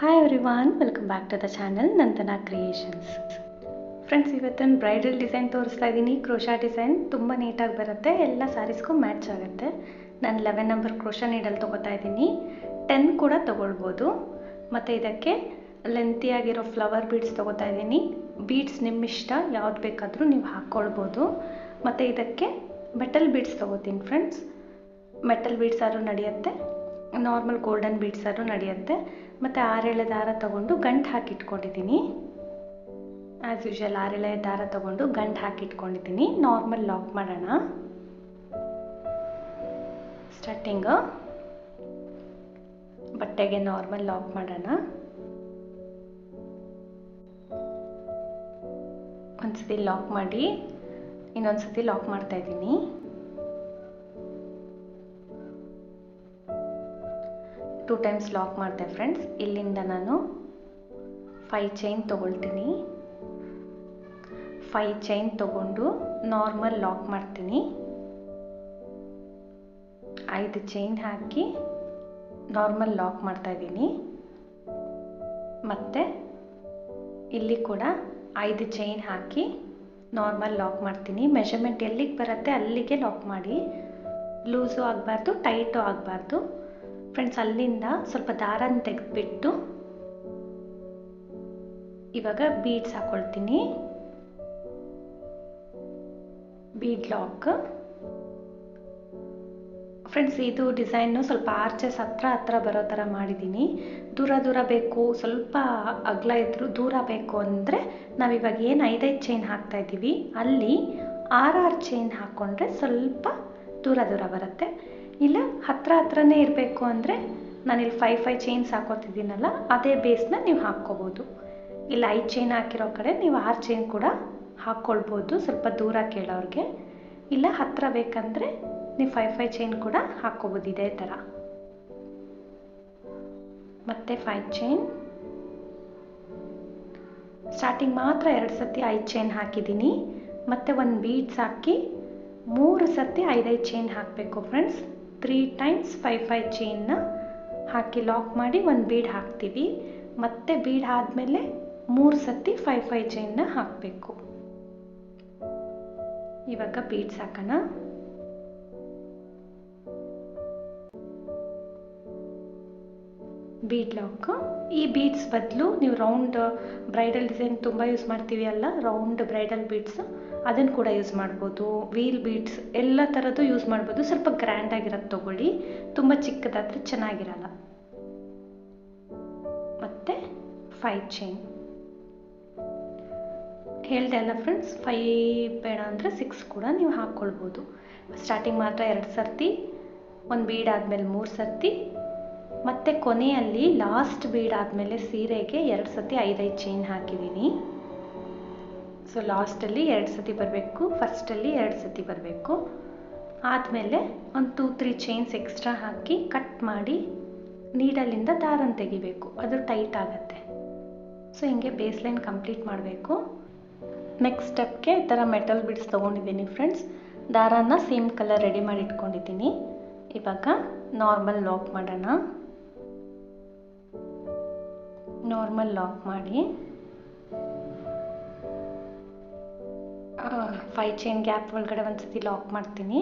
Hi everyone, welcome back to the channel Nandana creations. Friends, ಇವತ್ತಿನ bridal design ತೋರಿಸ್ತಾ ಇದ್ದೀನಿ. Crochet design ತುಂಬ ನೀಟಾಗಿ ಬರುತ್ತೆ, ಎಲ್ಲ ಸ್ಯಾರೀಸ್ಗೂ ಮ್ಯಾಚ್ ಆಗುತ್ತೆ. ನಾನು 11 ನಂಬರ್ ಕ್ರೋಶಾ ನೀಡಲ್ ತೊಗೋತಾ ಇದ್ದೀನಿ. 10 ಕೂಡ ತೊಗೊಳ್ಬೋದು. ಮತ್ತು ಇದಕ್ಕೆ ಲೆಂತಿಯಾಗಿರೋ ಫ್ಲವರ್ ಬೀಡ್ಸ್ ತೊಗೋತಾ ಇದ್ದೀನಿ. ಬೀಡ್ಸ್ ನಿಮ್ಮ ಇಷ್ಟ, ಯಾವ್ದು ಬೇಕಾದರೂ ನೀವು ಹಾಕ್ಕೊಳ್ಬೋದು. ಮತ್ತು ಇದಕ್ಕೆ ಮೆಟಲ್ ಬೀಡ್ಸ್ ತೊಗೋತೀನಿ ಫ್ರೆಂಡ್ಸ್. ಮೆಟಲ್ ಬೀಡ್ಸ್ ಆದ್ರೂ ನಡೆಯುತ್ತೆ, ನಾರ್ಮಲ್ ಗೋಲ್ಡನ್ ಬೀಡ್ಸ್ ಆದ್ರೂ ನಡೆಯುತ್ತೆ. ಮತ್ತು 6 ಎಳೆ ದಾರ ತೊಗೊಂಡು ಗಂಟು ಹಾಕಿಟ್ಕೊಂಡಿದ್ದೀನಿ. ಆ್ಯಸ್ ಯೂಶುವಲ್ 6 ಎಳೆ ದಾರ ತೊಗೊಂಡು ಗಂಟು ಹಾಕಿಟ್ಕೊಂಡಿದ್ದೀನಿ. ನಾರ್ಮಲ್ ಲಾಕ್ ಮಾಡೋಣ. ಸ್ಟಾರ್ಟಿಂಗು ಬಟ್ಟೆಗೆ ನಾರ್ಮಲ್ ಲಾಕ್ ಮಾಡೋಣ. ಒಂದ್ಸತಿ ಲಾಕ್ ಮಾಡಿ ಇನ್ನೊಂದ್ಸತಿ ಲಾಕ್ ಮಾಡ್ತಾ ಇದ್ದೀನಿ. ಟೂ ಟೈಮ್ಸ್ ಲಾಕ್ ಮಾಡಿದೆ ಫ್ರೆಂಡ್ಸ್. ಇಲ್ಲಿಂದ ನಾನು 5 ಚೈನ್ ತೊಗೊಳ್ತೀನಿ. 5 ಚೈನ್ ತೊಗೊಂಡು ನಾರ್ಮಲ್ ಲಾಕ್ ಮಾಡ್ತೀನಿ. 5 ಚೈನ್ ಹಾಕಿ ನಾರ್ಮಲ್ ಲಾಕ್ ಮಾಡ್ತಾ ಇದ್ದೀನಿ. ಮತ್ತು ಇಲ್ಲಿ ಕೂಡ 5 ಚೈನ್ ಹಾಕಿ ನಾರ್ಮಲ್ ಲಾಕ್ ಮಾಡ್ತೀನಿ. ಮೆಷರ್ಮೆಂಟ್ ಎಲ್ಲಿಗೆ ಬರುತ್ತೆ ಅಲ್ಲಿಗೆ ಲಾಕ್ ಮಾಡಿ. ಲೂಸು ಆಗಬಾರ್ದು, ಟೈಟು ಆಗಬಾರ್ದು ಫ್ರೆಂಡ್ಸ್. ಅಲ್ಲಿಂದ ಸ್ವಲ್ಪ ದಾರನ ತೆಗೆದುಬಿಟ್ಟು ಇವಾಗ ಬೀಡ್ಸ್ ಹಾಕೊಳ್ತೀನಿ. Bead lock friends. ಇದು ಡಿಸೈನು ಸ್ವಲ್ಪ ಆರ್ಚಸ್ ಹತ್ರ ಬರೋ ಥರ ಮಾಡಿದ್ದೀನಿ. ದೂರ ಬೇಕು, ಸ್ವಲ್ಪ ಅಗಲ ಇದ್ದರೂ ದೂರ ಬೇಕು ಅಂದರೆ ನಾವಿವಾಗ ಏನು 5 ಚೈನ್ ಹಾಕ್ತಾ ಇದ್ದೀವಿ ಅಲ್ಲಿ 6 ಚೈನ್ ಹಾಕ್ಕೊಂಡ್ರೆ ಸ್ವಲ್ಪ ದೂರ ಬರುತ್ತೆ. ಇಲ್ಲ ಹತ್ರನೇ ಇರಬೇಕು ಅಂದರೆ ನಾನಿಲ್ಲಿ 5 ಚೈನ್ಸ್ ಹಾಕೋತಿದ್ದೀನಲ್ಲ, ಅದೇ ಬೇಸ್ನ ನೀವು ಹಾಕ್ಕೋಬೋದು. ಇಲ್ಲ 5 ಚೈನ್ ಹಾಕಿರೋ ಕಡೆ ನೀವು 6 ಚೈನ್ ಕೂಡ ಹಾಕ್ಕೊಳ್ಬೋದು, ಸ್ವಲ್ಪ ದೂರ ಕೇಳೋರಿಗೆ. ಇಲ್ಲ ಹತ್ತಿರ ಬೇಕಂದರೆ ನೀವು 5 ಚೈನ್ ಕೂಡ ಹಾಕ್ಕೋಬೋದು ಇದೇ ಥರ. ಮತ್ತು 5 ಚೈನ್ ಸ್ಟಾರ್ಟಿಂಗ್ ಮಾತ್ರ 2 ಸತಿ 5 ಚೈನ್ ಹಾಕಿದ್ದೀನಿ. ಮತ್ತು ಒಂದು ಬೀಡ್ಸ್ ಹಾಕಿ 3 ಸತಿ 5 ಚೈನ್ ಹಾಕಬೇಕು ಫ್ರೆಂಡ್ಸ್. 3 ಟೈಮ್ಸ್ 5 ಚೈನ್ನ ಹಾಕಿ ಲಾಕ್ ಮಾಡಿ ಒಂದು ಬೀಡ್ ಹಾಕ್ತೀವಿ. ಮತ್ತು ಬೀಡ್ ಆದಮೇಲೆ 3 ಸತಿ 5 ಚೈನ್ನ ಹಾಕಬೇಕು. ಇವಾಗ ಬೀಡ್ಸ್ ಹಾಕೋಣ. Bead lock. ಈ ಬೀಡ್ಸ್ ಬದಲು ನೀವು ರೌಂಡ್ ಬ್ರೈಡಲ್ ಡಿಸೈನ್ ತುಂಬ ಯೂಸ್ ಮಾಡ್ತೀವಿ ಅಲ್ಲ, ರೌಂಡ್ ಬ್ರೈಡಲ್ ಬೀಡ್ಸ್, ಅದನ್ನು ಕೂಡ ಯೂಸ್ ಮಾಡ್ಬೋದು. ವೀಲ್ ಬೀಡ್ಸ್ ಎಲ್ಲ ಥರದ್ದು ಯೂಸ್ ಮಾಡ್ಬೋದು. ಸ್ವಲ್ಪ ಗ್ರ್ಯಾಂಡಾಗಿರೋದು ತೊಗೊಳ್ಳಿ, ತುಂಬ ಚಿಕ್ಕದಾದರೆ ಚೆನ್ನಾಗಿರಲ್ಲ. ಮತ್ತು 5 ಚೈನ್ ಹೇಳ್ದೆ ಅಲ್ಲ ಫ್ರೆಂಡ್ಸ್, 5 ಬೇಡ ಅಂದರೆ 6 ಕೂಡ ನೀವು ಹಾಕ್ಕೊಳ್ಬೋದು. ಸ್ಟಾರ್ಟಿಂಗ್ ಮಾತ್ರ 2 ಸರ್ತಿ, ಒಂದು ಬೀಡ್ ಆದಮೇಲೆ 3 ಸರ್ತಿ, ಮತ್ತು ಕೊನೆಯಲ್ಲಿ ಲಾಸ್ಟ್ ಬೀಡ್ ಆದಮೇಲೆ ಸೀರೆಗೆ 2 ಸತಿ 5 ಚೈನ್ ಹಾಕಿದ್ದೀನಿ. ಸೊ ಲಾಸ್ಟಲ್ಲಿ 2 ಸತಿ ಬರಬೇಕು, ಫಸ್ಟಲ್ಲಿ 2 ಸತಿ ಬರಬೇಕು. ಆದಮೇಲೆ ಒಂದು 2-3 ಚೈನ್ಸ್ ಎಕ್ಸ್ಟ್ರಾ ಹಾಕಿ ಕಟ್ ಮಾಡಿ ನೀಡಲಿಂದ ದಾರನ ತೆಗಿಬೇಕು, ಅದು ಟೈಟ್ ಆಗುತ್ತೆ. ಸೊ ಹಿಂಗೆ ಬೇಸ್ ಲೈನ್ ಕಂಪ್ಲೀಟ್ ಮಾಡಬೇಕು. ನೆಕ್ಸ್ಟ್ ಸ್ಟೆಪ್ಗೆ ಈ ಥರ ಮೆಟಲ್ ಬೀಡ್ಸ್ ತೊಗೊಂಡಿದ್ದೀನಿ ಫ್ರೆಂಡ್ಸ್. ದಾರಾನ ಸೇಮ್ ಕಲರ್ ರೆಡಿ ಮಾಡಿ ಇಟ್ಕೊಂಡಿದ್ದೀನಿ. ಇವಾಗ ನಾರ್ಮಲ್ ಲಾಕ್ ಮಾಡೋಣ. ನಾರ್ಮಲ್ ಲಾಕ್ ಮಾಡಿ 5 ಚೈನ್ ಗ್ಯಾಪ್ ಒಳಗಡೆ ಒಂದು ಸತಿ ಲಾಕ್ ಮಾಡ್ತೀನಿ.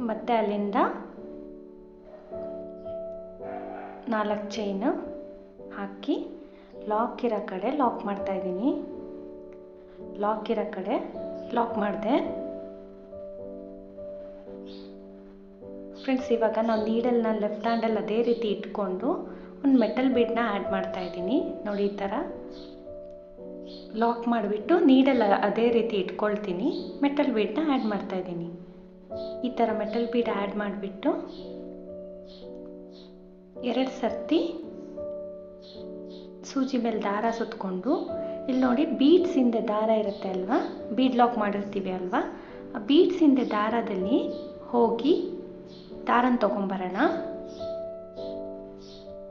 ಮತ್ತು ಅಲ್ಲಿಂದ 4 ಚೈನ್ ಹಾಕಿ ಲಾಕ್ ಇರೋ ಕಡೆ ಲಾಕ್ ಮಾಡ್ತಾ ಇದ್ದೀನಿ. ಲಾಕ್ ಇರೋ ಕಡೆ ಲಾಕ್ ಮಾಡಿದೆ ಫ್ರೆಂಡ್ಸ್. ಇವಾಗ ನಾವು ನೀಡಲ್ನ ಲೆಫ್ಟ್ ಹ್ಯಾಂಡಲ್ಲಿ ಅದೇ ರೀತಿ ಇಟ್ಕೊಂಡು ಒಂದು ಮೆಟಲ್ ಬೀಡ್ನ ಆ್ಯಡ್ ಮಾಡ್ತಾ ಇದ್ದೀನಿ. ನೋಡಿ ಈ ಥರ ಲಾಕ್ ಮಾಡಿಬಿಟ್ಟು ನೀಡಲ್ ಅದೇ ರೀತಿ ಇಟ್ಕೊಳ್ತೀನಿ. ಮೆಟಲ್ ಬೀಡ್ನ ಆ್ಯಡ್ ಮಾಡ್ತಾ ಇದ್ದೀನಿ. ಈ ಥರ ಮೆಟಲ್ ಬೀಡ್ ಆ್ಯಡ್ ಮಾಡಿಬಿಟ್ಟು 2 ಸರ್ತಿ ಸೂಜಿ ಮೇಲೆ ದಾರ ಸುತ್ತಕೊಂಡು, ಇಲ್ಲಿ ನೋಡಿ ಬೀಡ್ಸ್ ಹಿಂದೆ ದಾರ ಇರುತ್ತೆ ಅಲ್ವಾ, ಬೀಡ್ ಲಾಕ್ ಮಾಡಿರ್ತೀವಿ ಅಲ್ವಾ, ಆ ಬೀಡ್ಸ್ ಹಿಂದೆ ದಾರದಲ್ಲಿ ಹೋಗಿ ದಾರನ ತೊಗೊಂಬರೋಣ.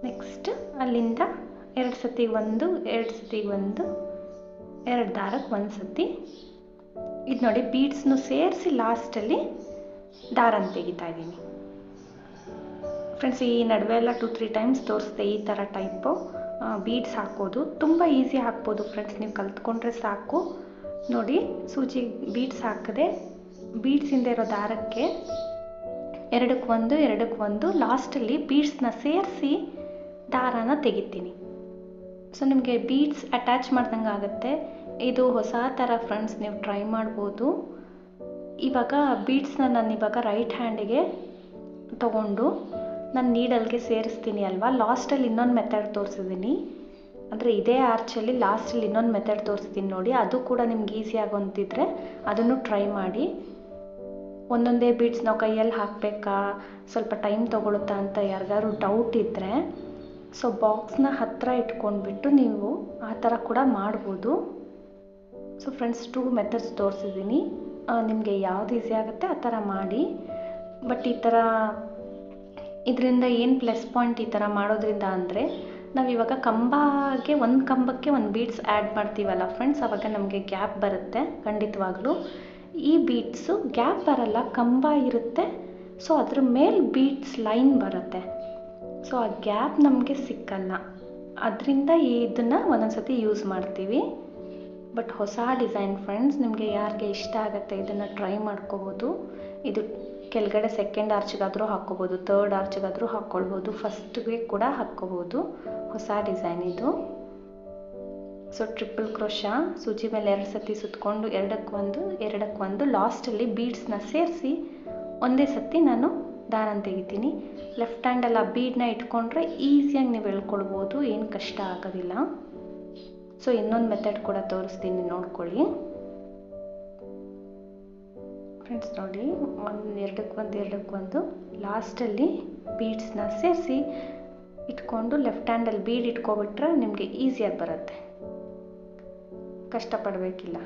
ನೆಕ್ಸ್ಟ್ ಅಲ್ಲಿಂದ 2 ಸತಿ 1, 2 ಸತಿ 1, 2 ದಾರಕ್ಕೆ 1 ಸತಿ. ಇದು ನೋಡಿ ಬೀಡ್ಸ್ನು ಸೇರಿಸಿ ಲಾಸ್ಟಲ್ಲಿ ದಾರನ ತೆಗಿತಾ ಇದ್ದೀನಿ. ಫ್ರೆಂಡ್ಸ್ ಈ ನಡುವೆ ಎಲ್ಲ 2-3 ಟೈಮ್ಸ್ ತೋರಿಸ್ದೆ ಈ ಥರ ಟೈಪು ಬೀಡ್ಸ್ ಹಾಕೋದು. ತುಂಬ ಈಸಿ ಹಾಕ್ಬೋದು ಫ್ರೆಂಡ್ಸ್, ನೀವು ಕಲ್ತ್ಕೊಂಡ್ರೆ ಸಾಕು. ನೋಡಿ ಸೂಜಿ ಬೀಡ್ಸ್ ಹಾಕಿದೆ, ಬೀಡ್ಸಿಂದ ಇರೋ ದಾರಕ್ಕೆ ಎರಡಕ್ಕೊಂದು ಲಾಸ್ಟಲ್ಲಿ ಬೀಡ್ಸ್ನ ಸೇರಿಸಿ ದಾರಾನ ತೆಗಿತೀನಿ. ಸೊ ನಿಮಗೆ ಬೀಡ್ಸ್ ಅಟ್ಯಾಚ್ ಮಾಡ್ದಂಗೆ ಆಗುತ್ತೆ. ಇದು ಹೊಸ ಥರ ಫ್ರೆಂಡ್ಸ್, ನೀವು ಟ್ರೈ ಮಾಡ್ಬೋದು. ಇವಾಗ ಬೀಡ್ಸ್ನ ನಾನು ಇವಾಗ ರೈಟ್ ಹ್ಯಾಂಡಿಗೆ ತಗೊಂಡು ನಾನು ನೀಡಲ್ಗೆ ಸೇರಿಸ್ತೀನಿ ಅಲ್ವಾ. ಲಾಸ್ಟಲ್ಲಿ ಇನ್ನೊಂದು ಮೆಥಡ್ ತೋರಿಸಿದ್ದೀನಿ, ಅಂದರೆ ಇದೇ ಆರ್ಚಲ್ಲಿ ಲಾಸ್ಟಲ್ಲಿ ಇನ್ನೊಂದು ಮೆಥಡ್ ತೋರಿಸ್ತೀನಿ ನೋಡಿ. ಅದು ಕೂಡ ನಿಮ್ಗೆ ಈಸಿ ಆಗೋಂತಿದ್ರೆ ಅದನ್ನು ಟ್ರೈ ಮಾಡಿ. ಒಂದೊಂದೇ ಬೀಡ್ಸ್ ನಾವು ಕೈಯಲ್ಲಿ ಹಾಕಬೇಕಾ, ಸ್ವಲ್ಪ ಟೈಮ್ ತೊಗೊಳುತ್ತಾ ಅಂತ ಯಾರಿಗಾದ್ರು ಡೌಟ್ ಇದ್ದರೆ ಸೊ ಬಾಕ್ಸ್ನ ಹತ್ತಿರ ಇಟ್ಕೊಂಡ್ಬಿಟ್ಟು ನೀವು ಆ ಥರ ಕೂಡ ಮಾಡ್ಬೋದು. ಸೊ ಫ್ರೆಂಡ್ಸ್ 2 ಮೆಥಡ್ಸ್ ತೋರಿಸಿದ್ದೀನಿ, ನಿಮಗೆ ಯಾವ್ದು ಈಸಿ ಆಗುತ್ತೆ ಆ ಥರ ಮಾಡಿ. ಬಟ್ ಈ ಥರ ಇದರಿಂದ ಏನು ಪ್ಲಸ್ ಪಾಯಿಂಟ್ ಈ ಥರ ಮಾಡೋದ್ರಿಂದ ಅಂದರೆ, ನಾವು ಇವಾಗ ಕಂಬಕ್ಕೆ ಒಂದು ಬೀಡ್ಸ್ ಆ್ಯಡ್ ಮಾಡ್ತೀವಲ್ಲ ಫ್ರೆಂಡ್ಸ್, ಆವಾಗ ನಮಗೆ ಗ್ಯಾಪ್ ಬರುತ್ತೆ ಖಂಡಿತವಾಗ್ಲೂ. ಈ ಬೀಡ್ಸು ಗ್ಯಾಪ್ ಬರಲ್ಲ, ಕಂಬ ಇರುತ್ತೆ. ಸೊ ಅದ್ರ ಮೇಲೆ ಬೀಡ್ಸ್ ಲೈನ್ ಬರುತ್ತೆ. ಸೊ ಆ ಗ್ಯಾಪ್ ನಮಗೆ ಸಿಕ್ಕಲ್ಲ, ಅದರಿಂದ ಇದನ್ನು ಒಂದೊಂದ್ಸತಿ ಯೂಸ್ ಮಾಡ್ತೀವಿ. ಬಟ್ ಹೊಸ ಡಿಸೈನ್ ಫ್ರೆಂಡ್ಸ್, ನಿಮಗೆ ಯಾರಿಗೆ ಇಷ್ಟ ಆಗುತ್ತೆ ಇದನ್ನು ಟ್ರೈ ಮಾಡ್ಕೋಬೋದು. ಇದು ಕೆಳಗಡೆ ಸೆಕೆಂಡ್ ಆರ್ಚ್ಗಾದರೂ ಹಾಕ್ಕೋಬೋದು, ಥರ್ಡ್ ಆರ್ಚ್ಗಾದರೂ ಹಾಕ್ಕೊಳ್ಬೋದು, ಫಸ್ಟ್ಗೆ ಕೂಡ ಹಾಕ್ಕೋಬೋದು. ಹೊಸ ಡಿಸೈನ್ ಇದು. ಸೊ ಟ್ರಿಪಲ್ ಕ್ರೋಶಾ ಸೂಜಿ ಮೇಲೆ 2 ಸತಿ ಸುತ್ತಕೊಂಡು ಎರಡಕ್ಕೊಂದು ಲಾಸ್ಟಲ್ಲಿ ಬೀಡ್ಸ್ನ ಸೇರಿಸಿ ಒಂದೇ ಸತಿ ನಾನು ದಾರನ ತೆಗಿತೀನಿ. ಲೆಫ್ಟ್ ಹ್ಯಾಂಡಲ್ಲಿ ಆ ಬೀಡನ್ನ ಇಟ್ಕೊಂಡ್ರೆ ಈಸಿಯಾಗಿ ನೀವು ಎಳ್ಕೊಳ್ಬೋದು, ಏನು ಕಷ್ಟ ಆಗೋದಿಲ್ಲ. ಸೊ ಇನ್ನೊಂದು ಮೆಥಡ್ ಕೂಡ ತೋರಿಸ್ತೀನಿ, ನೋಡ್ಕೊಳ್ಳಿ ಫ್ರೆಂಡ್ಸ್. ನೋಡಿ ಎರಡಕ್ಕೊಂದು ಲಾಸ್ಟಲ್ಲಿ ಬೀಡ್ಸ್ನ ಸೇರಿಸಿ ಇಟ್ಕೊಂಡು ಲೆಫ್ಟ್ ಹ್ಯಾಂಡಲ್ಲಿ ಬೀಡ್ ಇಟ್ಕೊಬಿಟ್ರೆ ನಿಮಗೆ ಈಸಿಯಾಗಿ ಬರುತ್ತೆ, ಕಷ್ಟಪಡಬೇಕಿಲ್ಲ.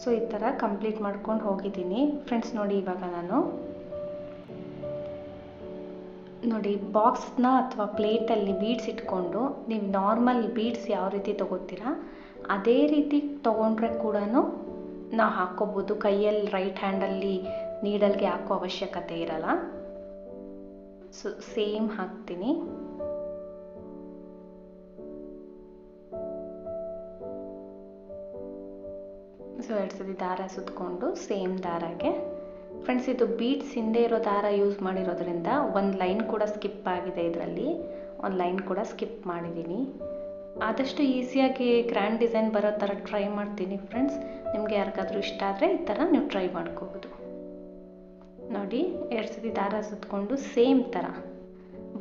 ಸೊ ಈ ಥರ ಕಂಪ್ಲೀಟ್ ಮಾಡ್ಕೊಂಡು ಹೋಗಿದ್ದೀನಿ ಫ್ರೆಂಡ್ಸ್. ನೋಡಿ ಇವಾಗ ನಾನು ಬಾಕ್ಸ್ನ ಅಥವಾ ಪ್ಲೇಟಲ್ಲಿ ಬೀಡ್ಸ್ ಇಟ್ಕೊಂಡು ನೀವು ನಾರ್ಮಲ್ ಬೀಡ್ಸ್ ಯಾವ ರೀತಿ ತೊಗೋತೀರಾ ಅದೇ ರೀತಿ ತೊಗೊಂಡ್ರೆ ಕೂಡ ನಾವು ಹಾಕ್ಕೋಬೋದು. ಕೈಯಲ್ಲಿ ರೈಟ್ ಹ್ಯಾಂಡಲ್ಲಿ ನೀಡಲ್ಗೆ ಹಾಕೋ ಅವಶ್ಯಕತೆ ಇರಲ್ಲ. ಸೊ ಸೇಮ್ ಹಾಕ್ತೀನಿ. ಸೊ 2 ಸತಿ ದಾರ ಸುತ್ತಕೊಂಡು ಸೇಮ್ ದಾರಾಗೆ ಫ್ರೆಂಡ್ಸ್, ಇದು ಬೀಡ್ಸ್ ಹಿಂದೆ ಇರೋ ದಾರ ಯೂಸ್ ಮಾಡಿರೋದ್ರಿಂದ ಒಂದು ಲೈನ್ ಕೂಡ ಸ್ಕಿಪ್ ಆಗಿದೆ. ಇದರಲ್ಲಿ ಒಂದು ಲೈನ್ ಕೂಡ ಸ್ಕಿಪ್ ಮಾಡಿದ್ದೀನಿ. ಆದಷ್ಟು ಈಸಿಯಾಗಿ ಗ್ರ್ಯಾಂಡ್ ಡಿಸೈನ್ ಬರೋ ಥರ ಟ್ರೈ ಮಾಡ್ತೀನಿ ಫ್ರೆಂಡ್ಸ್. ನಿಮಗೆ ಯಾರಿಗಾದ್ರೂ ಇಷ್ಟ ಆದರೆ ಈ ಥರ ನೀವು ಟ್ರೈ ಮಾಡ್ಕೋಬೋದು. ನೋಡಿ 2 ಸತಿ ದಾರ ಸುತ್ತಕೊಂಡು ಸೇಮ್ ಥರ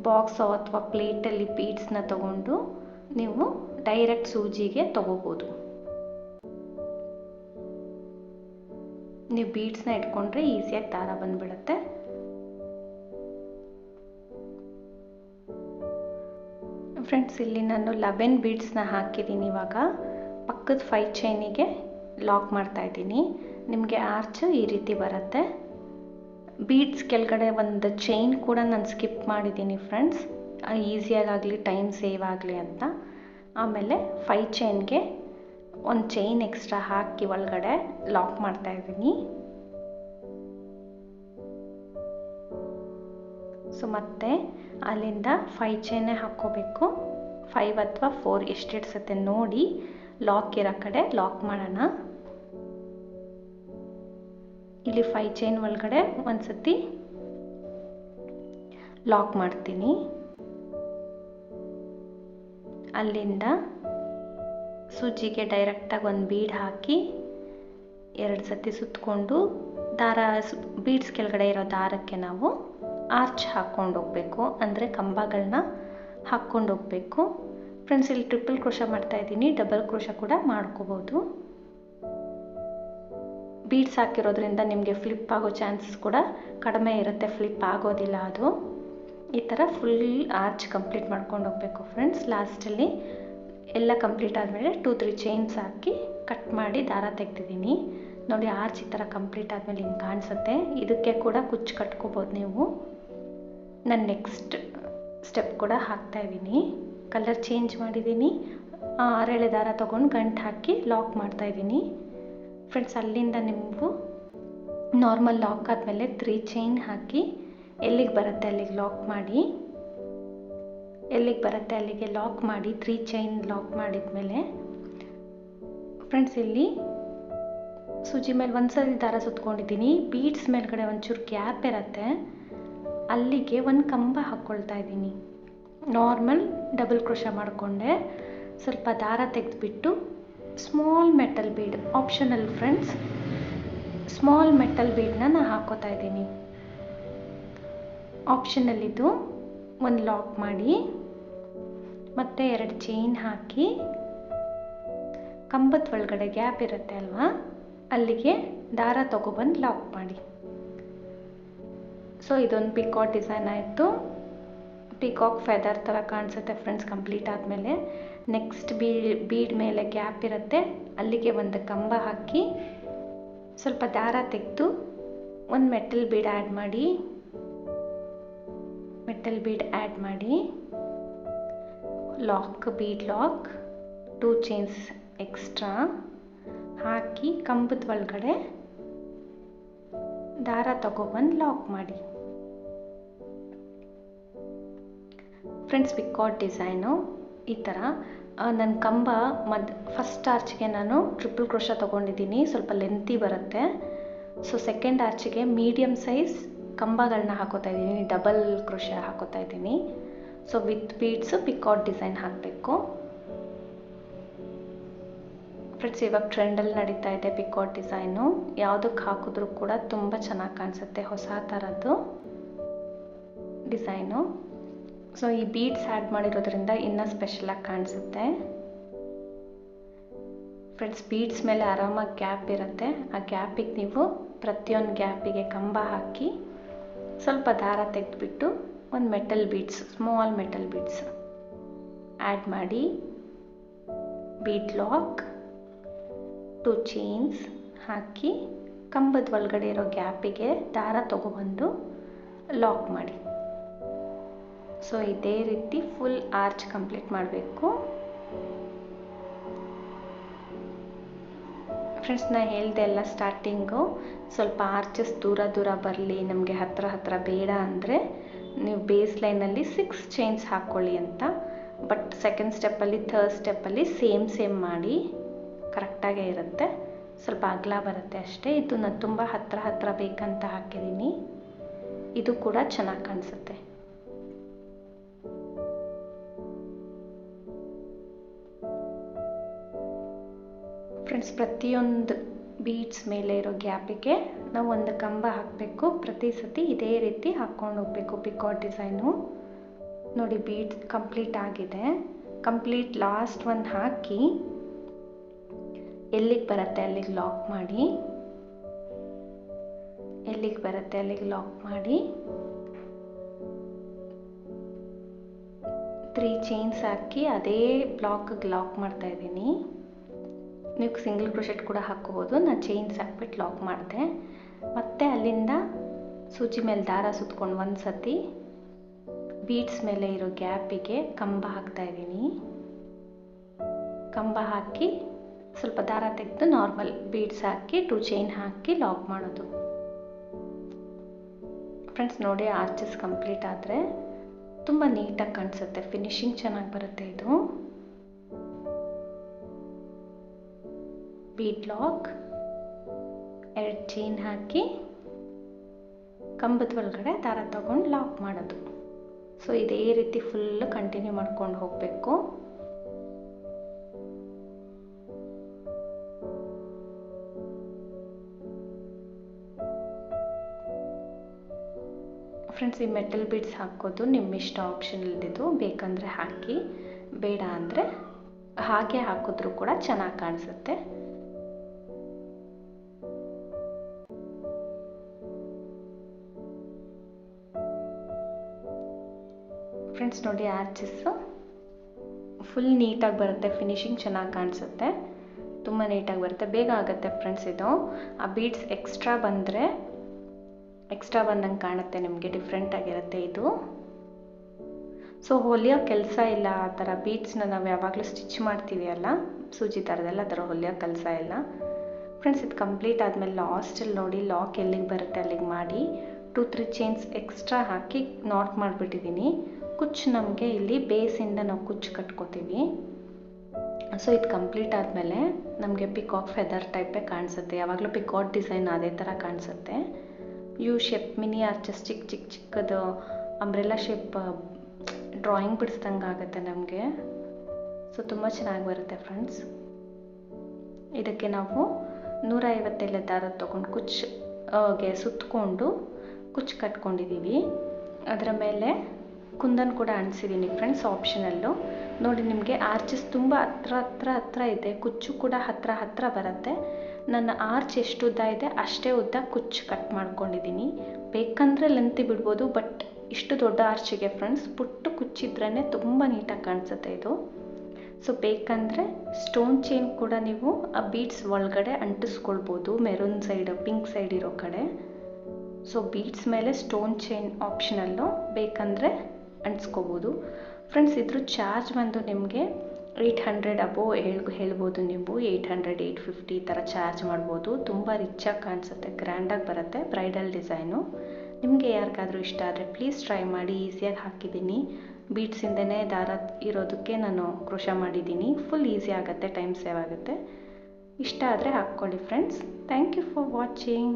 ಬಾಕ್ಸ್ ಅಥವಾ ಪ್ಲೇಟಲ್ಲಿ ಬೀಡ್ಸ್ನ ತಗೊಂಡು ನೀವು ಡೈರೆಕ್ಟ್ ಸೂಜಿಗೆ ತಗೋಬೋದು. ನೀವು ಬೀಡ್ಸ್ನ ಇಟ್ಕೊಂಡ್ರೆ ಈಸಿಯಾಗಿ ದಾರ ಬಂದ್ಬಿಡುತ್ತೆ. ಫ್ರೆಂಡ್ಸ್ ಇಲ್ಲಿ ನಾನು 11 ಬೀಡ್ಸ್ನ ಹಾಕಿದ್ದೀನಿ. ಇವಾಗ ಪಕ್ಕದ 5 ಚೈನಿಗೆ ಲಾಕ್ ಮಾಡ್ತಾ ಇದ್ದೀನಿ. ನಿಮಗೆ ಆರ್ಚ್ ಈ ರೀತಿ ಬರುತ್ತೆ. ಬೀಡ್ಸ್ ಕೆಳಗಡೆ ಒಂದು ಚೈನ್ ಕೂಡ ನಾನು ಸ್ಕಿಪ್ ಮಾಡಿದ್ದೀನಿ ಫ್ರೆಂಡ್ಸ್, ಈಸಿಯಾಗಲಿ ಟೈಮ್ ಸೇವ್ ಆಗಲಿ ಅಂತ. ಆಮೇಲೆ 5 ಚೈನ್ಗೆ ಒಂದು ಚೈನ್ ಎಕ್ಸ್ಟ್ರಾ ಹಾಕಿ ಒಳಗಡೆ ಲಾಕ್ ಮಾಡ್ತಾ ಇದ್ದೀನಿ. ಸೊ ಮತ್ತೆ ಅಲ್ಲಿಂದ 5 ಚೈನೇ ಹಾಕ್ಕೋಬೇಕು. 5 ಅಥವಾ 4 ಎಷ್ಟು ಇಡ್ಸುತ್ತೆ ನೋಡಿ ಲಾಕ್ ಇರೋ ಕಡೆ ಲಾಕ್ ಮಾಡೋಣ. ಇಲ್ಲಿ 5 ಚೈನ್ ಒಳಗಡೆ ಒಂದ್ಸತಿ ಲಾಕ್ ಮಾಡ್ತೀನಿ. ಅಲ್ಲಿಂದ ಸೂಜಿಗೆ ಡೈರೆಕ್ಟಾಗಿ ಒಂದು ಬೀಡ್ ಹಾಕಿ 2 ಸತಿ ಸುತ್ತಕೊಂಡು ಬೀಡ್ಸ್ ಕೆಳಗಡೆ ಇರೋ ದಾರಕ್ಕೆ ನಾವು ಆರ್ಚ್ ಹಾಕ್ಕೊಂಡು ಹೋಗಬೇಕು, ಅಂದರೆ ಕಂಬಗಳನ್ನ ಹಾಕ್ಕೊಂಡು ಹೋಗಬೇಕು ಫ್ರೆಂಡ್ಸ್. ಇಲ್ಲಿ ಟ್ರಿಪಲ್ ಕ್ರೋಶ ಮಾಡ್ತಾ ಇದ್ದೀನಿ, ಡಬಲ್ ಕ್ರೋಶ ಕೂಡ ಮಾಡ್ಕೋಬೋದು. ಬೀಡ್ಸ್ ಹಾಕಿರೋದ್ರಿಂದ ನಿಮಗೆ ಫ್ಲಿಪ್ ಆಗೋ ಚಾನ್ಸಸ್ ಕೂಡ ಕಡಿಮೆ ಇರುತ್ತೆ, ಫ್ಲಿಪ್ ಆಗೋದಿಲ್ಲ ಅದು. ಈ ಥರ ಫುಲ್ ಆರ್ಚ್ ಕಂಪ್ಲೀಟ್ ಮಾಡ್ಕೊಂಡು ಹೋಗಬೇಕು ಫ್ರೆಂಡ್ಸ್. ಲಾಸ್ಟಲ್ಲಿ ಎಲ್ಲ ಕಂಪ್ಲೀಟ್ ಆದಮೇಲೆ 2-3 ಚೈನ್ಸ್ ಹಾಕಿ ಕಟ್ ಮಾಡಿ ದಾರ ತೆಗ್ದಿದ್ದೀನಿ ನೋಡಿ. ಆರ್ಚ್ ಈ ಥರ ಕಂಪ್ಲೀಟ್ ಆದಮೇಲೆ ಹಿಂಗೆ ಕಾಣಿಸುತ್ತೆ. ಇದಕ್ಕೆ ಕೂಡ ಕುಚ್ಚು ಕಟ್ಕೋಬೋದು ನೀವು. ನಾನು ನೆಕ್ಸ್ಟ್ ಸ್ಟೆಪ್ ಕೂಡ ಹಾಕ್ತಾ ಇದ್ದೀನಿ. ಕಲರ್ ಚೇಂಜ್ ಮಾಡಿದ್ದೀನಿ. 6 ಎಳೆ ದಾರ ತೊಗೊಂಡು ಗಂಟು ಹಾಕಿ ಲಾಕ್ ಮಾಡ್ತಾಯಿದ್ದೀನಿ ಫ್ರೆಂಡ್ಸ್. ಅಲ್ಲಿಂದ ನೀವು ನಾರ್ಮಲ್ ಲಾಕ್ ಆದಮೇಲೆ 3 ಚೈನ್ ಹಾಕಿ ಎಲ್ಲಿಗೆ ಬರುತ್ತೆ ಅಲ್ಲಿಗೆ ಲಾಕ್ ಮಾಡಿ, ಎಲ್ಲಿಗೆ ಬರುತ್ತೆ ಅಲ್ಲಿಗೆ ಲಾಕ್ ಮಾಡಿ 3 ಚೈನ್ ಲಾಕ್ ಮಾಡಿದ್ಮೇಲೆ ಫ್ರೆಂಡ್ಸ್ ಇಲ್ಲಿ ಸೂಜಿ ಮೇಲೆ ಒಂದ್ಸರಿ ದಾರ ಸುತ್ಕೊಂಡಿದ್ದೀನಿ. ಬೀಡ್ಸ್ ಮೇಲ್ಗಡೆ ಒಂಚೂರು ಗ್ಯಾಪ್ ಇರುತ್ತೆ, ಅಲ್ಲಿಗೆ ಒಂದು ಕಂಬ ಹಾಕ್ಕೊಳ್ತಾ ಇದ್ದೀನಿ. ನಾರ್ಮಲ್ ಡಬಲ್ ಕ್ರೋಶಾ ಮಾಡಿಕೊಂಡೆ, ಸ್ವಲ್ಪ ದಾರ ತೆಗೆದುಬಿಟ್ಟು small metal bead optional friends, small metal ಬೀಡನ್ನ ನಾನು ಹಾಕೋತಾ ಇದ್ದೀನಿ. ಆಪ್ಷನಲ್ ಇದು. ಒಂದು ಲಾಕ್ ಮಾಡಿ ಮತ್ತೆ 2 ಚೈನ್ ಹಾಕಿ ಕಂಬದ ಒಳಗಡೆ ಗ್ಯಾಪ್ ಇರುತ್ತೆ ಅಲ್ವಾ, ಅಲ್ಲಿಗೆ ದಾರ ತಗೊಬಂದು ಲಾಕ್ ಮಾಡಿ. ಸೊ ಇದೊಂದು ಪಿಕಾಕ್ ಡಿಸೈನ್ ಆಯಿತು. ಪಿಕಾಕ್ ಫೆದರ್ ಥರ ಕಾಣಿಸುತ್ತೆ ಫ್ರೆಂಡ್ಸ್ ಕಂಪ್ಲೀಟ್ ಆದಮೇಲೆ. ನೆಕ್ಸ್ಟ್ ಬೀಡ್ ಮೇಲೆ ಗ್ಯಾಪ್ ಇರುತ್ತೆ, ಅಲ್ಲಿಗೆ ಒಂದು ಕಂಬ ಹಾಕಿ ಸ್ವಲ್ಪ ದಾರ ತೆಗೆದು ಒಂದು ಮೆಟಲ್ ಬೀಡ್ ಆ್ಯಡ್ ಮಾಡಿ, ಮೆಟಲ್ ಬೀಡ್ ಆ್ಯಡ್ ಮಾಡಿ lock, bead lock 2 chains extra ಹಾಕಿ ಕಂಬದ ಒಳಗಡೆ ದಾರ ತಗೊಬಂದು ಲಾಕ್ ಮಾಡಿ. ಫ್ರೆಂಡ್ಸ್ ಪಿಕಾಕ್ ಡಿಸೈನು ಈ ಥರ. ನನ್ನ ಕಂಬ ಫಸ್ಟ್ ಆರ್ಚ್ಗೆ ನಾನು ಟ್ರಿಪಲ್ ಕ್ರೋಶಾ ತೊಗೊಂಡಿದ್ದೀನಿ, ಸ್ವಲ್ಪ ಲೆಂತಿ ಬರುತ್ತೆ. ಸೊ ಸೆಕೆಂಡ್ ಆರ್ಚಿಗೆ ಮೀಡಿಯಮ್ ಸೈಜ್ ಕಂಬಗಳನ್ನ ಹಾಕೋತಾ ಇದ್ದೀನಿ, ಡಬಲ್ ಕ್ರೋಶಾ ಹಾಕೋತಾ ಇದ್ದೀನಿ. So with beads peacock design ಹಾಕಬೇಕು ಫ್ರೆಂಡ್ಸ್. ಇವಾಗ ಟ್ರೆಂಡಲ್ಲಿ ನಡೀತಾ ಇದೆ ಪಿಕಾಕ್ ಡಿಸೈನು, ಯಾವುದಕ್ಕೆ ಹಾಕಿದ್ರೂ ಕೂಡ ತುಂಬ ಚೆನ್ನಾಗಿ ಕಾಣಿಸುತ್ತೆ, ಹೊಸ ಥರದ್ದು ಡಿಸೈನು. ಸೊ ಈ ಬೀಡ್ಸ್ ಆ್ಯಡ್ ಮಾಡಿರೋದ್ರಿಂದ ಇನ್ನೂ ಸ್ಪೆಷಲಾಗಿ ಕಾಣಿಸುತ್ತೆ ಫ್ರೆಂಡ್ಸ್. ಬೀಡ್ಸ್ ಮೇಲೆ ಆರಾಮಾಗಿ ಗ್ಯಾಪ್ ಇರುತ್ತೆ, ಆ ಗ್ಯಾಪಿಗೆ ನೀವು ಪ್ರತಿಯೊಂದು ಗ್ಯಾಪಿಗೆ ಕಂಬ ಹಾಕಿ ಸ್ವಲ್ಪ ದಾರ ತೆಗೆದುಬಿಟ್ಟು ಒಂದು metal beads, small metal beads add ಮಾಡಿ ಬೀಡ್ ಲಾಕ್ 2 ಚೈನ್ಸ್ ಹಾಕಿ ಕಂಬದ ಒಳಗಡೆ ಇರೋ ಗ್ಯಾಪಿಗೆ ದಾರ ತಗೊಬಂದು ಲಾಕ್ ಮಾಡಿ. ಸೊ ಇದೇ ರೀತಿ ಫುಲ್ ಆರ್ಚ್ ಕಂಪ್ಲೀಟ್ ಮಾಡಬೇಕು ಫ್ರೆಂಡ್ಸ್. ನಾನು ಹೇಳಿದೆ ಎಲ್ಲ ಸ್ಟಾರ್ಟಿಂಗು ಸ್ವಲ್ಪ ಆರ್ಚಸ್ ದೂರ ದೂರ ಬರಲಿ, ನಮಗೆ ಹತ್ರ ಹತ್ರ ಬೇಡ ಅಂದರೆ ನೀವು ಬೇಸ್ ಲೈನಲ್ಲಿ 6 ಚೈನ್ಸ್ ಹಾಕ್ಕೊಳ್ಳಿ ಅಂತ. ಬಟ್ ಸೆಕೆಂಡ್ ಸ್ಟೆಪ್ಪಲ್ಲಿ ಥರ್ಡ್ ಸ್ಟೆಪ್ಪಲ್ಲಿ ಸೇಮ್ ಮಾಡಿ, ಕರೆಕ್ಟಾಗೇ ಇರುತ್ತೆ, ಸ್ವಲ್ಪ ಅಗಲ ಬರುತ್ತೆ ಅಷ್ಟೇ. ಇದು ನಾನು ತುಂಬ ಹತ್ರ ಬೇಕಂತ ಹಾಕಿದ್ದೀನಿ, ಇದು ಕೂಡ ಚೆನ್ನಾಗಿ ಕಾಣಿಸುತ್ತೆ. ಫ್ರೆಂಡ್ಸ್ ಪ್ರತಿಯೊಂದು ಬೀಡ್ಸ್ ಮೇಲೆ ಇರೋ ಗ್ಯಾಪಿಗೆ ನಾವು ಒಂದು ಕಂಬ ಹಾಕಬೇಕು. ಪ್ರತಿ ಸತಿ ಇದೇ ರೀತಿ ಹಾಕ್ಕೊಂಡು ಹೋಗಬೇಕು ಪಿಕಾಕ್ ಡಿಸೈನು. ನೋಡಿ ಬೀಡ್ಸ್ ಕಂಪ್ಲೀಟ್ ಆಗಿದೆ. ಕಂಪ್ಲೀಟ್ ಲಾಸ್ಟ್ ಒಂದು ಹಾಕಿ ಎಲ್ಲಿಗೆ ಬರುತ್ತೆ ಅಲ್ಲಿಗೆ ಲಾಕ್ ಮಾಡಿ, ಎಲ್ಲಿಗೆ ಬರುತ್ತೆ ಅಲ್ಲಿಗೆ ಲಾಕ್ ಮಾಡಿ 3 ಚೈನ್ಸ್ ಹಾಕಿ ಅದೇ ಬ್ಲಾಕ್ಗೆ ಲಾಕ್ ಮಾಡ್ತಾ ಇದ್ದೀನಿ. ನೀವು ಸಿಂಗಲ್ ಕ್ರೋಶೆಟ್ ಕೂಡ ಹಾಕೋಬೋದು, ನಾನು ಚೈನ್ಸ್ ಹಾಕ್ಬಿಟ್ಟು ಲಾಕ್ ಮಾಡಿದೆ. ಮತ್ತೆ ಅಲ್ಲಿಂದ ಸೂಜಿ ಮೇಲೆ ದಾರ ಸುತ್ಕೊಂಡು ಒಂದು ಸತಿ ಬೀಡ್ಸ್ ಮೇಲೆ ಇರೋ ಗ್ಯಾಪಿಗೆ ಕಂಬ ಹಾಕ್ತಾ ಇದ್ದೀನಿ. ಕಂಬ ಹಾಕಿ ಸ್ವಲ್ಪ ದಾರ ತೆಗೆದು ನಾರ್ಮಲ್ ಬೀಡ್ಸ್ ಹಾಕಿ 2 ಚೈನ್ ಹಾಕಿ ಲಾಕ್ ಮಾಡೋದು ಫ್ರೆಂಡ್ಸ್. ನೋಡಿ ಆರ್ಚಸ್ ಕಂಪ್ಲೀಟ್ ಆದರೆ ತುಂಬ ನೀಟಾಗಿ ಕಾಣಿಸುತ್ತೆ, ಫಿನಿಶಿಂಗ್ ಚೆನ್ನಾಗಿ ಬರುತ್ತೆ. ಇದು ಬೀಡ್ ಲಾಕ್ 2 ಚೈನ್ ಹಾಕಿ ಕಂಬದ ಒಳಗಡೆ ದಾರ ತಗೊಂಡು ಲಾಕ್ ಮಾಡೋದು. ಸೊ ಇದೇ ರೀತಿ ಫುಲ್ ಕಂಟಿನ್ಯೂ ಮಾಡ್ಕೊಂಡು ಹೋಗಬೇಕು. ಫ್ರೆಂಡ್ಸ್ ಈ ಮೆಟಲ್ ಬೀಡ್ಸ್ ಹಾಕೋದು ನಿಮ್ಮ ಇಷ್ಟ, ಆಪ್ಷನಲ್ಲಿದ್ದು, ಬೇಕಂದರೆ ಹಾಕಿ, ಬೇಡ ಅಂದರೆ ಹಾಗೆ ಹಾಕಿದ್ರೂ ಕೂಡ ಚೆನ್ನಾಗಿ ಕಾಣಿಸುತ್ತೆ. ಫ್ರೆಂಡ್ಸ್ ನೋಡಿ ಆರ್ಚಸ್ಸು ಫುಲ್ ನೀಟಾಗಿ ಬರುತ್ತೆ, ಫಿನಿಶಿಂಗ್ ಚೆನ್ನಾಗಿ ಕಾಣಿಸುತ್ತೆ, ತುಂಬ ನೀಟಾಗಿ ಬರುತ್ತೆ, ಬೇಗ ಆಗುತ್ತೆ ಫ್ರೆಂಡ್ಸ್. ಇದು ಆ ಬೀಡ್ಸ್ ಎಕ್ಸ್ಟ್ರಾ ಬಂದಂಗೆ ಕಾಣುತ್ತೆ ನಿಮಗೆ, ಡಿಫ್ರೆಂಟಾಗಿರುತ್ತೆ ಇದು. ಸೊ ಹೊಲಿಯೋ ಕೆಲಸ ಇಲ್ಲ, ಆ ಥರ ಬೀಡ್ಸ್ನ ನಾವು ಯಾವಾಗಲೂ ಸ್ಟಿಚ್ ಮಾಡ್ತೀವಿ ಅಲ್ಲ ಸೂಜಿ ಥರದೆಲ್ಲ, ಆ ಥರ ಹೊಲಿಯೋ ಕೆಲಸ ಇಲ್ಲ ಫ್ರೆಂಡ್ಸ್. ಇದು ಕಂಪ್ಲೀಟ್ ಆದಮೇಲೆ ಲಾಸ್ಟಲ್ಲಿ ನೋಡಿ ಲಾಕ್ ಎಲ್ಲಿಗೆ ಬರುತ್ತೆ ಅಲ್ಲಿಗೆ ಮಾಡಿ 2-3 ಚೈನ್ಸ್ ಎಕ್ಸ್ಟ್ರಾ ಹಾಕಿ ನಾಟ್ ಮಾಡಿಬಿಟ್ಟಿದ್ದೀನಿ. ಕುಚ್ಚು ನಮಗೆ ಇಲ್ಲಿ ಬೇಸಿಂದ ನಾವು ಕುಚ್ಚು ಕಟ್ಕೋತೀವಿ. ಸೊ ಇದು ಕಂಪ್ಲೀಟ್ ಆದಮೇಲೆ ನಮಗೆ ಪಿಕಾಕ್ ಫೆದರ್ ಟೈಪೇ ಕಾಣಿಸುತ್ತೆ. ಯಾವಾಗಲೂ ಪಿಕಾಕ್ ಡಿಸೈನ್ ಅದೇ ಥರ ಕಾಣಿಸುತ್ತೆ. ಯು ಶೇಪ್ ಮಿನಿ ಆರ್ಚಸ್ ಚಿಕ್ಕದು ಅಂಬ್ರೆಲಾ ಶೇಪ್ ಡ್ರಾಯಿಂಗ್ ಬಿಡಿಸ್ದಂಗೆ ಆಗುತ್ತೆ ನಮಗೆ. ಸೊ ತುಂಬ ಚೆನ್ನಾಗಿ ಬರುತ್ತೆ ಫ್ರೆಂಡ್ಸ್. ಇದಕ್ಕೆ ನಾವು 150 ಎಲೆ ದಾರ ತೊಗೊಂಡು ಕುಚ್ಚಿಗೆ ಸುತ್ತಕೊಂಡು ಕುಚ್ಚು ಕಟ್ಕೊಂಡಿದ್ದೀವಿ. ಅದರ ಮೇಲೆ ಕುಂದನ್ ಕೂಡ ಅಂಟಿಸಿದ್ದೀನಿ ಫ್ರೆಂಡ್ಸ್, ಆಪ್ಷನಲ್ಲು. ನೋಡಿ ನಿಮಗೆ ಆರ್ಚಸ್ ತುಂಬ ಹತ್ರ ಇದೆ, ಕುಚ್ಚು ಕೂಡ ಹತ್ರ ಬರುತ್ತೆ. ನನ್ನ ಆರ್ಚ್ ಎಷ್ಟು ಉದ್ದ ಇದೆ ಅಷ್ಟೇ ಉದ್ದ ಕುಚ್ಚು ಕಟ್ ಮಾಡ್ಕೊಂಡಿದ್ದೀನಿ. ಬೇಕಂದರೆ ಲೆಂತಿ ಬಿಡ್ಬೋದು, ಬಟ್ ಇಷ್ಟು ದೊಡ್ಡ ಆರ್ಚಿಗೆ ಫ್ರೆಂಡ್ಸ್ ಪುಟ್ಟ ಕುಚ್ಚಿದ್ರೇ ತುಂಬ ನೀಟಾಗಿ ಕಾಣಿಸುತ್ತೆ ಇದು. ಸೊ ಬೇಕಂದರೆ ಸ್ಟೋನ್ ಚೈನ್ ಕೂಡ ನೀವು ಆ ಬೀಡ್ಸ್ ಒಳಗಡೆ ಅಂಟಿಸ್ಕೊಳ್ಬೋದು, ಮೆರೂನ್ ಸೈಡ್ ಪಿಂಕ್ ಸೈಡ್ ಇರೋ ಕಡೆ. ಸೊ ಬೀಡ್ಸ್ ಮೇಲೆ ಸ್ಟೋನ್ ಚೈನ್ ಆಪ್ಷನಲ್ಲು, ಬೇಕಂದರೆ ಅಂಟಿಸ್ಕೋಬೋದು ಫ್ರೆಂಡ್ಸ್. ಇದ್ರ ಚಾರ್ಜ್ ಬಂದು ನಿಮಗೆ 800 ಅಬೋವ್ ಹೇಳ್ಬೋದು ನೀವು. 800, 850 ಈ ಥರ ಚಾರ್ಜ್ ಮಾಡ್ಬೋದು. ತುಂಬ ರಿಚಾಗಿ ಕಾಣಿಸುತ್ತೆ, ಗ್ರ್ಯಾಂಡಾಗಿ ಬರುತ್ತೆ, ಬ್ರೈಡಲ್ ಡಿಸೈನು. ನಿಮಗೆ ಯಾರಿಗಾದರೂ ಇಷ್ಟ ಆದರೆ ಪ್ಲೀಸ್ ಟ್ರೈ ಮಾಡಿ. ಈಸಿಯಾಗಿ ಹಾಕಿದ್ದೀನಿ, ಬೀಡ್ಸಿಂದನೇ ದಾರ ಇರೋದಕ್ಕೆ ನಾನು ಕ್ರೋಶ ಮಾಡಿದ್ದೀನಿ. ಫುಲ್ ಈಸಿ ಆಗುತ್ತೆ, ಟೈಮ್ ಸೇವ್ ಆಗುತ್ತೆ. ಇಷ್ಟ ಆದರೆ ಹಾಕ್ಕೊಳ್ಳಿ friends. Thank you for watching.